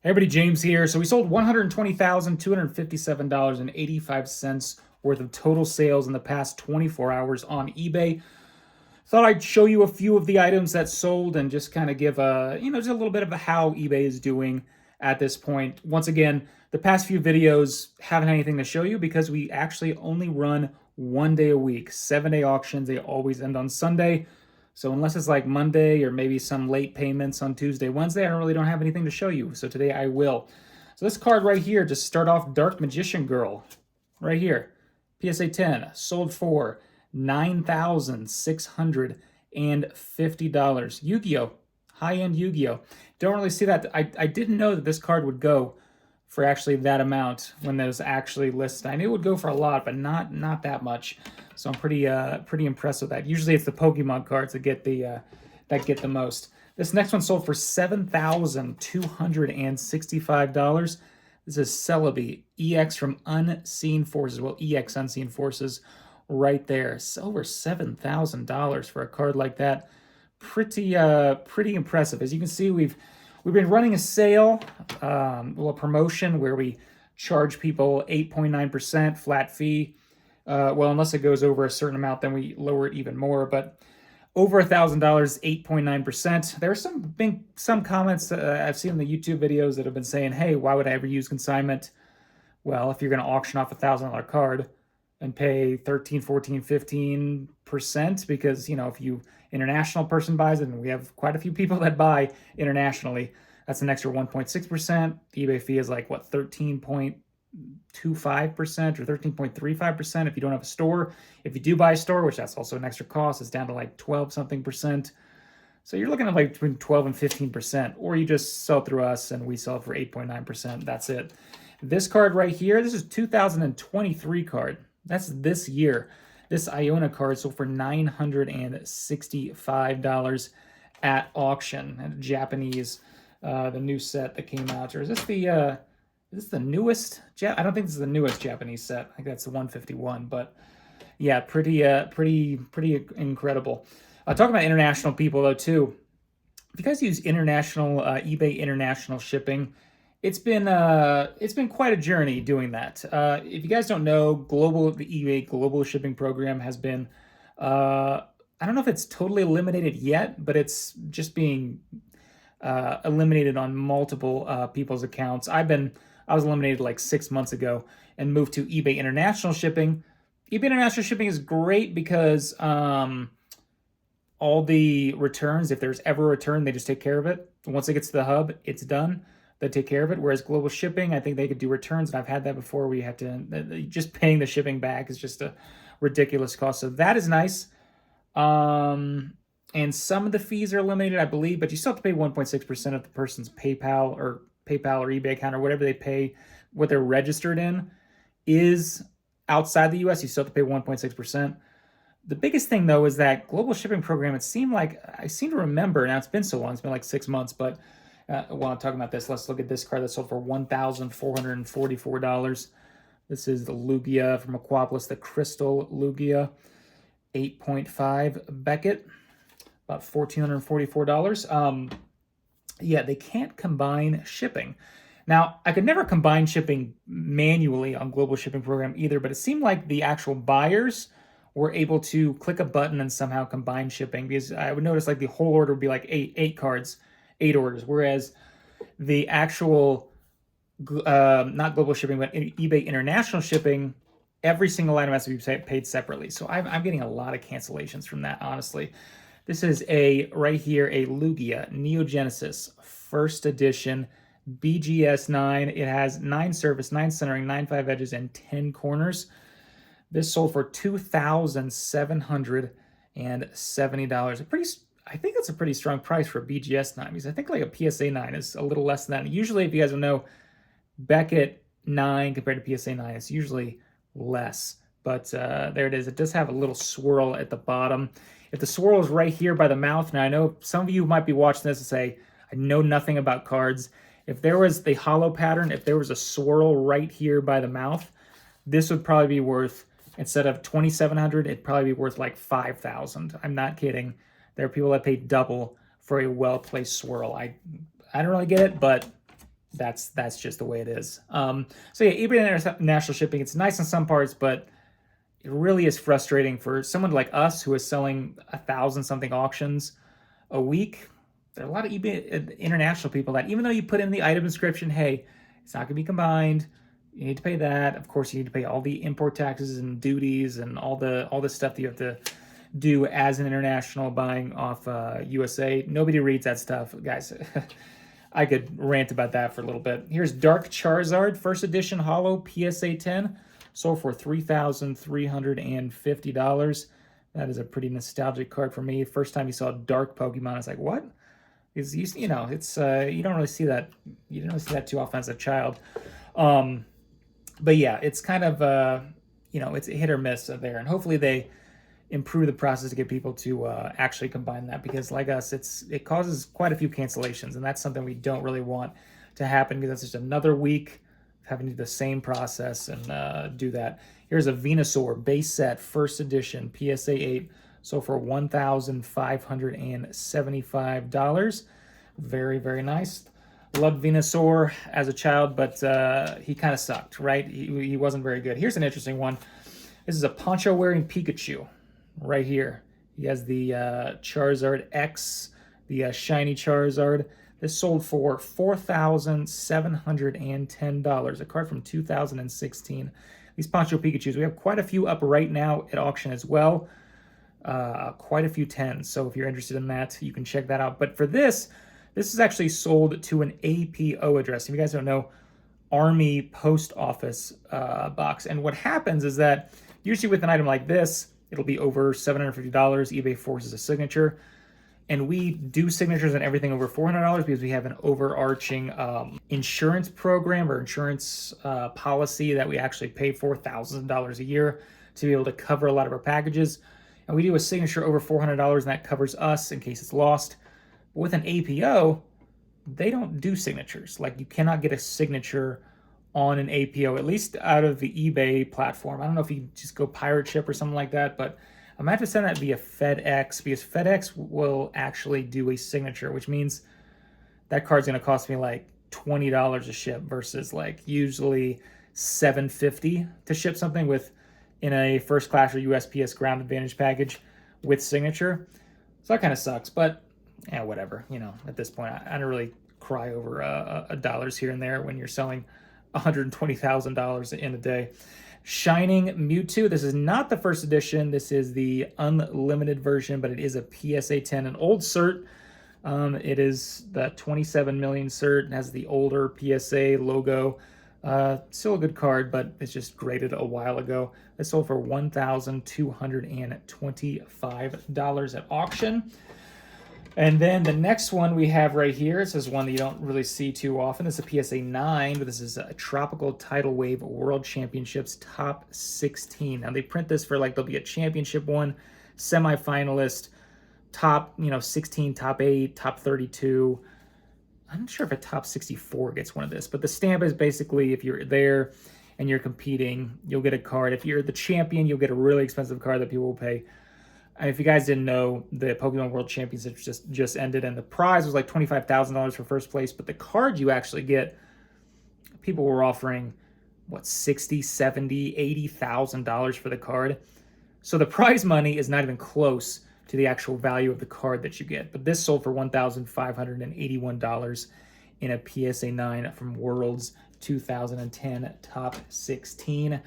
Hey everybody, James here. So we sold $120,257.85 worth of total sales in the past 24 hours on eBay. Thought I'd show you a few of the items that sold and just kind of give just a little bit of how eBay is doing at this point. Once again, the past few videos haven't anything to show you because we actually only run 1 day a week, 7-day auctions. They always end on Sunday. So unless it's like Monday or maybe some late payments on Tuesday, Wednesday, I don't have anything to show you. So today I will. So this card right here, just start off Dark Magician Girl, right here, PSA 10, sold for $9,650. Yu-Gi-Oh, high-end Yu-Gi-Oh. Don't really see that. I didn't know that this card would go for actually that amount when that was actually listed. I knew it would go for a lot, but not that much. So I'm pretty impressed with that. Usually it's the Pokemon cards that get the most. This next one sold for $7,265. This is Celebi EX from Unseen Forces. Well, EX Unseen Forces, right there. It's over $7,000 for a card like that. Pretty impressive. As you can see, we've been running a sale, a promotion where we charge people 8.9% flat fee. Well, unless it goes over a certain amount, then we lower it even more. But over $1,000, 8.9%. There are some comments I've seen in the YouTube videos that have been saying, "Hey, why would I ever use consignment?" Well, if you're going to auction off $1,000 card and pay 13, 14, 15%, because if you international person buys it, and we have quite a few people that buy internationally, that's an extra 1.6%. The eBay fee is like what, 13.25% or 13.35% if you don't have a store. If you do buy a store, which that's also an extra cost, it's down to like 12 something percent. So you're looking at like between 12 and 15%, or you just sell through us and we sell it for 8.9%. That's it. This card right here, this is 2023 card. That's this year. This Iona card sold for $965 at auction. And Japanese, the new set that came out. Or is this the newest? I don't think this is the newest Japanese set. I think that's the 151. But yeah, pretty incredible. Talking about international people though too. If you guys use international eBay international shipping, it's been quite a journey doing that. If you guys don't know, the eBay global shipping program has been, I don't know if it's totally eliminated yet, but it's just being eliminated on multiple people's accounts. I was eliminated like 6 months ago and moved to eBay international shipping. eBay international shipping is great because all the returns, if there's ever a return, they just take care of it. Once it gets to the hub, it's done. They take care of it. Whereas global shipping, I think they could do returns, and I've had that before. We have to just paying the shipping back is just a ridiculous cost. So that is nice. And some of the fees are eliminated, I believe, but you still have to pay 1.6% of the person's PayPal or eBay account or whatever they pay, what they're registered in is outside the US. You still have to pay 1.6%. The biggest thing though is that global shipping program. It seemed like I seem to remember, now it's been so long, it's been like 6 months, but while I'm talking about this, let's look at this card that sold for $1,444. This is the Lugia from Aquapolis, the Crystal Lugia, 8.5 Beckett, about $1,444. Yeah, they can't combine shipping. Now, I could never combine shipping manually on global shipping program either, but it seemed like the actual buyers were able to click a button and somehow combine shipping, because I would notice like the whole order would be like eight cards, 8 orders, whereas the actual, not global shipping, but eBay international shipping, every single item has to be paid separately. So I'm getting a lot of cancellations from that, honestly. This is right here, a Lugia Neo Genesis first edition BGS 9. It has 9 surface, 9 centering, 9 5 edges, and 10 corners. This sold for $2,770. I think that's a pretty strong price for a BGS 9, because I think like a PSA 9 is a little less than that. Usually, if you guys don't know, Beckett 9 compared to PSA 9, it's usually less. But there it is. It does have a little swirl at the bottom. If the swirl is right here by the mouth, now I know some of you might be watching this and say, I know nothing about cards. If there was the hollow pattern, if there was a swirl right here by the mouth, this would probably be worth, instead of $2,700, it'd probably be worth like $5,000. I'm not kidding. There are people that pay double for a well-placed swirl. I don't really get it, but that's just the way it is. So yeah, eBay international shipping, it's nice in some parts, but it really is frustrating for someone like us who is selling 1,000 something auctions a week. There are a lot of eBay international people that even though you put in the item description, hey, it's not going to be combined. You need to pay that. Of course, you need to pay all the import taxes and duties and all the stuff that you have to do as an international buying off USA. Nobody reads that stuff, guys. I could rant about that for a little bit. Here's Dark Charizard, first edition holo PSA 10, sold for $3,350. That is a pretty nostalgic card for me. First time you saw Dark Pokemon, I was like, what? Because you know, it's you don't really see that. You don't really see that too often as a child. But yeah, it's kind of you know, it's a hit or miss there, and hopefully they improve the process to get people to actually combine that, because like us, it causes quite a few cancellations, and that's something we don't really want to happen, because that's just another week of having to do the same process and do that. Here's a Venusaur base set, first edition, PSA 8, so for $1,575. Very, very nice. Loved Venusaur as a child, but he kind of sucked, right? He wasn't very good. Here's an interesting one. This is a poncho-wearing Pikachu right here. He has the Charizard X, the shiny Charizard. This sold for $4,710, a card from 2016. These Poncho Pikachus, we have quite a few up right now at auction as well. Quite a few 10s, so if you're interested in that, you can check that out. But for this is actually sold to an APO address. If you guys don't know, Army Post Office box. And what happens is that usually with an item like this, it'll be over $750. eBay forces a signature. And we do signatures on everything over $400 because we have an overarching insurance program or insurance policy that we actually pay for $1,000 a year to be able to cover a lot of our packages. And we do a signature over $400, and that covers us in case it's lost. But with an APO, they don't do signatures. Like, you cannot get a signature on an APO, at least out of the eBay platform. I don't know if you just go pirate ship or something like that, but I'm gonna have to send that via FedEx, because FedEx will actually do a signature, which means that card's gonna cost me like $20 a ship versus like usually $750 to ship something with in a first class or USPS Ground Advantage package with signature. So that kind of sucks, but yeah, whatever. You know, at this point, I don't really cry over dollars here and there when you're selling $120,000 in a day. Shining Mewtwo. This is not the first edition. This is the unlimited version, but it is a PSA 10, an old cert. It is the 27 million cert and has the older PSA logo. Still a good card, but it's just graded a while ago. It sold for $1,225 at auction. And then the next one we have right here, this is one that you don't really see too often. It's a PSA 9, but this is a Tropical Tidal Wave World Championships Top 16. Now they print this for like, there'll be a championship one, semifinalist, top 16, top 8, top 32. I'm not sure if a top 64 gets one of this, but the stamp is basically if you're there and you're competing, you'll get a card. If you're the champion, you'll get a really expensive card that people will pay. And if you guys didn't know, the Pokemon World Championships just ended, and the prize was like $25,000 for first place, but the card you actually get, people were offering, what, $60,000, $70,000, $80,000 for the card. So the prize money is not even close to the actual value of the card that you get. But this sold for $1,581 in a PSA 9 from Worlds 2010 Top 16.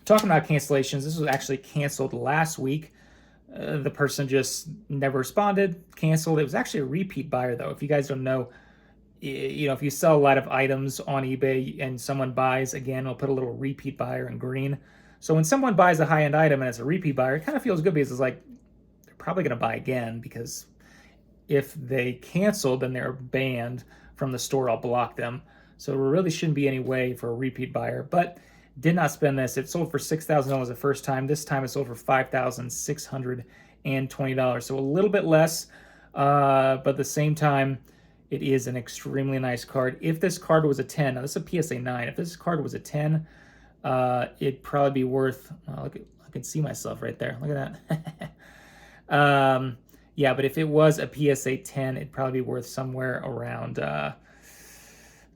Talking about cancellations, this was actually canceled last week. The person just never responded, canceled. It was actually a repeat buyer, though. If you guys don't know, if you sell a lot of items on eBay and someone buys, again, I'll put a little repeat buyer in green. So when someone buys a high-end item and it's a repeat buyer, it kind of feels good because it's like they're probably going to buy again, because if they cancel, then they're banned from the store. I'll block them. So there really shouldn't be any way for a repeat buyer. But did not spend this. It sold for $6,000 the first time. This time it sold for $5,620. So a little bit less, but at the same time, it is an extremely nice card. If this card was a 10, now this is a PSA 9. If this card was a 10, it'd probably be worth, I can see myself right there. Look at that. Yeah, but if it was a PSA 10, it'd probably be worth somewhere around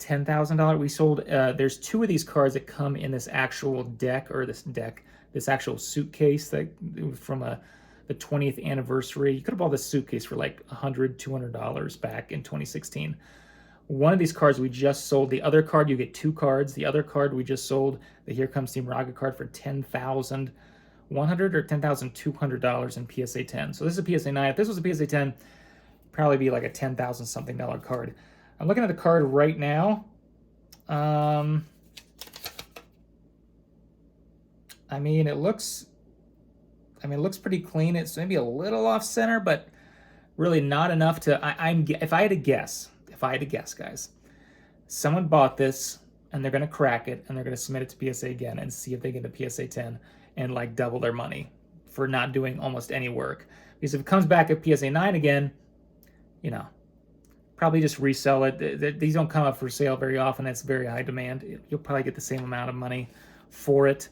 $10,000. We sold, there's 2 of these cards that come in this actual deck, or this actual suitcase that from the 20th anniversary. You could have bought this suitcase for like $100, $200 back in 2016. One of these cards we just sold. The other card, you get 2 cards. The other card we just sold, the Here Comes Team Rocket card, for $10,100 or $10,200 in PSA 10. So this is a PSA 9. If this was a PSA 10, probably be like a $10,000 something card. I'm looking at the card right now. I mean, it looks pretty clean. It's maybe a little off center, but really not enough to. If I had to guess, guys, someone bought this and they're gonna crack it and they're gonna submit it to PSA again and see if they get a PSA 10 and like double their money for not doing almost any work. Because if it comes back at PSA 9 again, you know, probably just resell it. These don't come up for sale very often. It's very high demand. You'll probably get the same amount of money for it.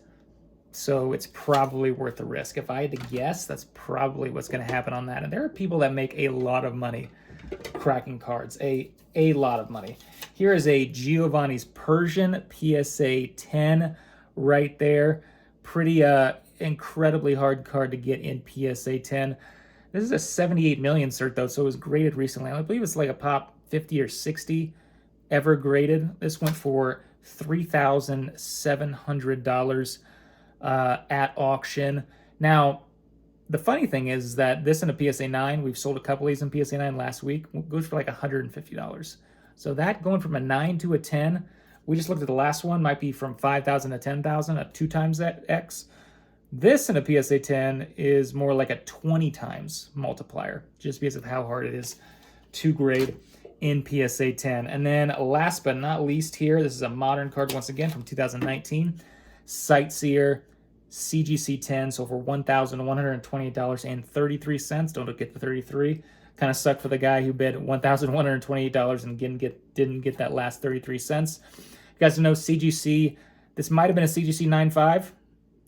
So it's probably worth the risk. If I had to guess, that's probably what's going to happen on that. And there are people that make a lot of money cracking cards, a lot of money. Here is a Giovanni's Persian PSA 10 right there. Pretty incredibly hard card to get in PSA 10. This is a 78 million cert though, so it was graded recently. I believe it's like a pop 50 or 60 ever graded. This went for $3,700 at auction. Now, the funny thing is that this in a PSA 9, we've sold a couple of these in PSA 9 last week, goes for like $150. So that going from a 9 to a 10, we just looked at the last one, might be from 5,000 to 10,000, a 2 times that X. This in a PSA 10 is more like a 20 times multiplier, just because of how hard it is to grade in PSA 10. And then last but not least here, this is a modern card once again from 2019. Sightseer CGC 10, so for $1,128.33. Don't get the 33. Kind of sucked for the guy who bid $1,128 and didn't get that last 33 cents. You guys know CGC, this might have been a CGC 9.5.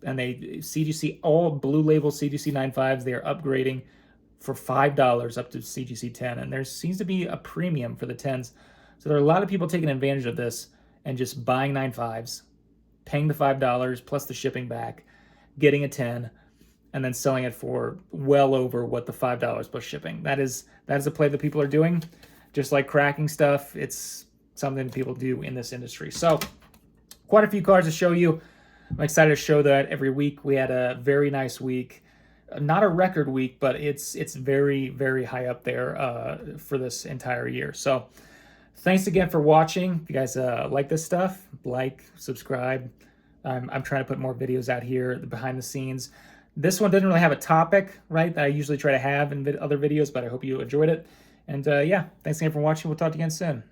And CGC, all blue label CGC 9.5s, they are upgrading for $5 up to CGC 10. And there seems to be a premium for the 10s. So there are a lot of people taking advantage of this and just buying 9.5s, paying the $5 plus the shipping back, getting a 10, and then selling it for well over what the $5 plus shipping. That is a play that people are doing. Just like cracking stuff, it's something people do in this industry. So quite a few cards to show you. I'm excited to show that every week. We had a very nice week. Not a record week, but it's very, very high up there for this entire year. So thanks again for watching. If you guys like this stuff, like, subscribe. I'm trying to put more videos out here, behind the scenes. This one doesn't really have a topic, right, that I usually try to have in other videos, but I hope you enjoyed it. And yeah, thanks again for watching. We'll talk to you again soon.